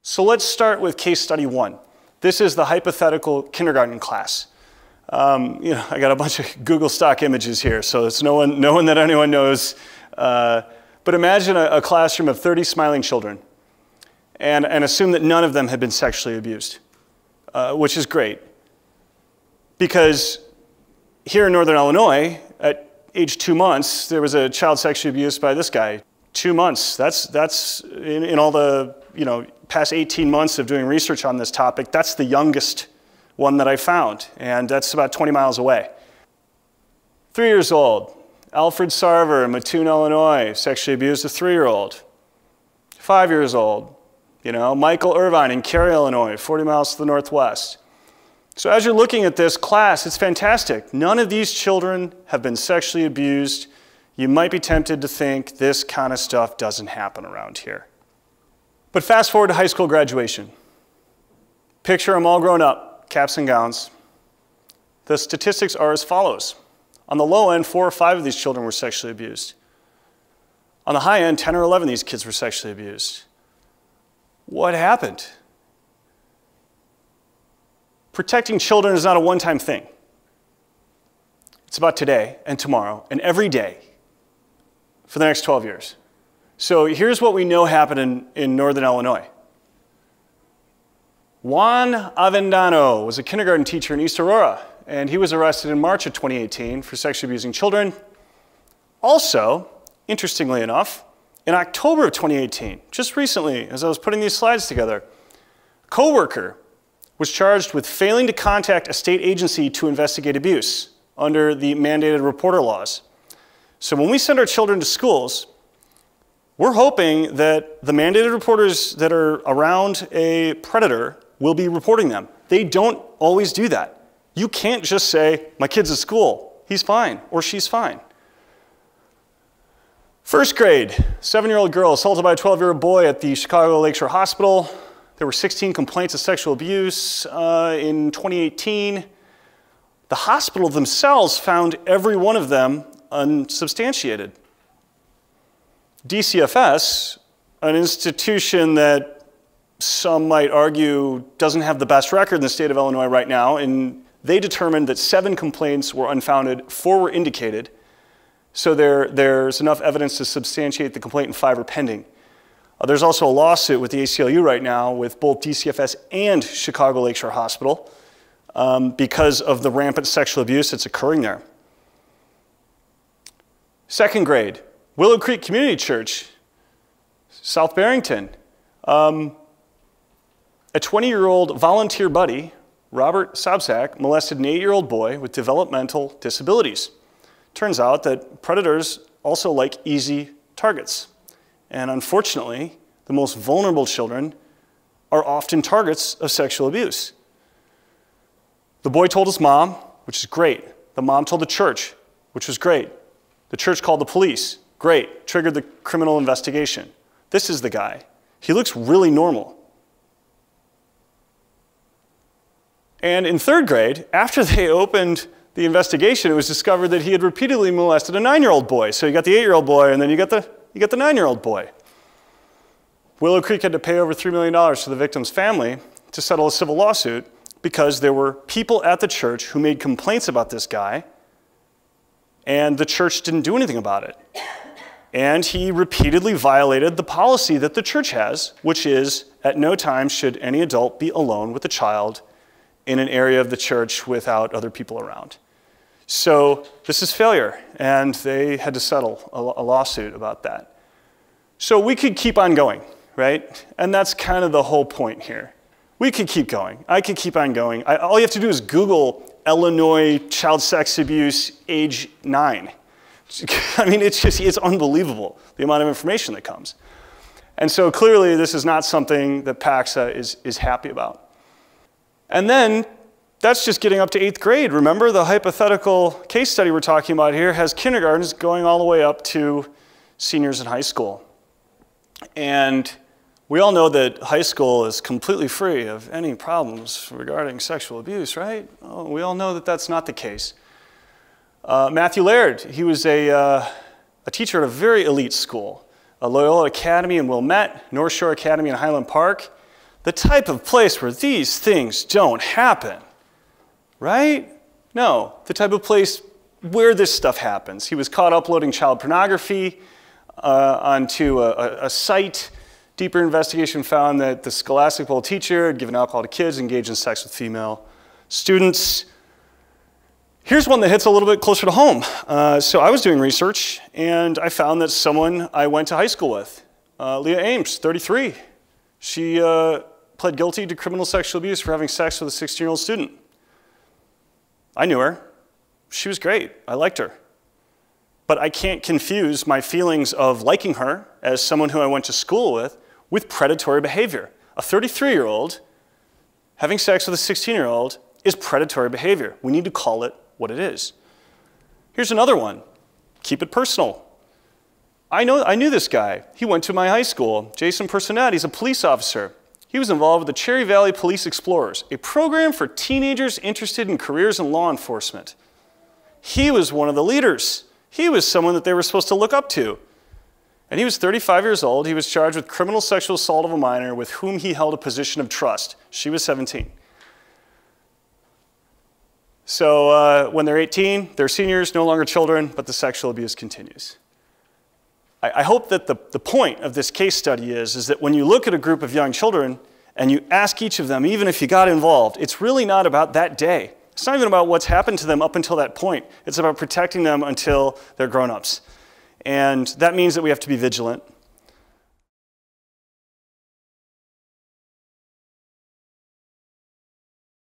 So let's start with case study 1. This is the hypothetical kindergarten class. I got a bunch of Google stock images here, so it's no one that anyone knows. But imagine a classroom of 30 smiling children, and assume that none of them had been sexually abused, which is great. Because here in Northern Illinois, at age 2 months, there was a child sexually abused by this guy. 2 months, that's in all the past 18 months of doing research on this topic, that's the youngest one that I found, and that's about 20 miles away. 3 years old, Alfred Sarver in Mattoon, Illinois, sexually abused a 3-year-old. 5 years old, Michael Irvine in Cary, Illinois, 40 miles to the northwest. So as you're looking at this class, it's fantastic. None of these children have been sexually abused. You might be tempted to think this kind of stuff doesn't happen around here. But fast forward to high school graduation. Picture them all grown up, caps and gowns. The statistics are as follows. On the low end, 4 or 5 of these children were sexually abused. On the high end, 10 or 11 of these kids were sexually abused. What happened? Protecting children is not a one-time thing. It's about today and tomorrow and every day for the next 12 years. So here's what we know happened in Northern Illinois. Juan Avendano was a kindergarten teacher in East Aurora, and he was arrested in March of 2018 for sexually abusing children. Also, interestingly enough, in October of 2018, just recently, as I was putting these slides together, a coworker was charged with failing to contact a state agency to investigate abuse under the mandated reporter laws. So when we send our children to schools, we're hoping that the mandated reporters that are around a predator will be reporting them. They don't always do that. You can't just say, my kid's at school, he's fine, or she's fine. First grade, 7-year-old girl assaulted by a 12-year-old boy at the Chicago Lakeshore Hospital. There were 16 complaints of sexual abuse in 2018. The hospital themselves found every one of them unsubstantiated. DCFS, an institution that some might argue doesn't have the best record in the state of Illinois right now, and they determined that 7 complaints were unfounded, 4 were indicated, so there's enough evidence to substantiate the complaint and 5 are pending. There's also a lawsuit with the ACLU right now with both DCFS and Chicago Lakeshore Hospital because of the rampant sexual abuse that's occurring there. Second grade, Willow Creek Community Church, South Barrington. A 20-year-old volunteer buddy, Robert Sobczak, molested an 8-year-old boy with developmental disabilities. Turns out that predators also like easy targets. And unfortunately, the most vulnerable children are often targets of sexual abuse. The boy told his mom, which is great. The mom told the church, which was great. The church called the police. Great, triggered the criminal investigation. This is the guy. He looks really normal. And in 3rd grade, after they opened the investigation, it was discovered that he had repeatedly molested a 9-year-old boy. So you got the 8-year-old boy, and then you got the 9-year-old boy. Willow Creek had to pay over $3 million to the victim's family to settle a civil lawsuit because there were people at the church who made complaints about this guy, and the church didn't do anything about it. And he repeatedly violated the policy that the church has, which is at no time should any adult be alone with a child in an area of the church without other people around. So this is failure, and they had to settle a lawsuit about that. So we could keep on going, right? And that's kind of the whole point here. We could keep going. I could keep on going. All you have to do is Google Illinois child sex abuse age 9. I mean, it's unbelievable, the amount of information that comes. And so clearly this is not something that P.A.X.A. is happy about. And then that's just getting up to 8th grade. Remember, the hypothetical case study we're talking about here has kindergartens going all the way up to seniors in high school. And we all know that high school is completely free of any problems regarding sexual abuse, right? Oh, we all know that that's not the case. Matthew Laird, he was a teacher at a very elite school, Loyola Academy in Wilmette, North Shore Academy in Highland Park. the type of place where these things don't happen, right? No, the type of place where this stuff happens. He was caught uploading child pornography onto a site. Deeper investigation found that the Scholastic Bowl teacher had given alcohol to kids, engaged in sex with female students. Here's one that hits a little bit closer to home. So I was doing research, and I found that someone I went to high school with, Leah Ames, 33, she pled guilty to criminal sexual abuse for having sex with a 16-year-old student. I knew her. She was great. I liked her. But I can't confuse my feelings of liking her as someone who I went to school with predatory behavior. A 33-year-old having sex with a 16-year-old is predatory behavior. We need to call it what it is. Here's another one. Keep it personal. I knew this guy. He went to my high school. Jason Personette, he's a police officer. He was involved with the Cherry Valley Police Explorers, a program for teenagers interested in careers in law enforcement. He was one of the leaders. He was someone that they were supposed to look up to. And he was 35 years old. He was charged with criminal sexual assault of a minor with whom he held a position of trust. She was 17. So when they're 18, they're seniors, no longer children, but the sexual abuse continues. I hope that the point of this case study is that when you look at a group of young children and you ask each of them, even if you got involved, it's really not about that day. It's not even about what's happened to them up until that point. It's about protecting them until they're grown-ups. And that means that we have to be vigilant.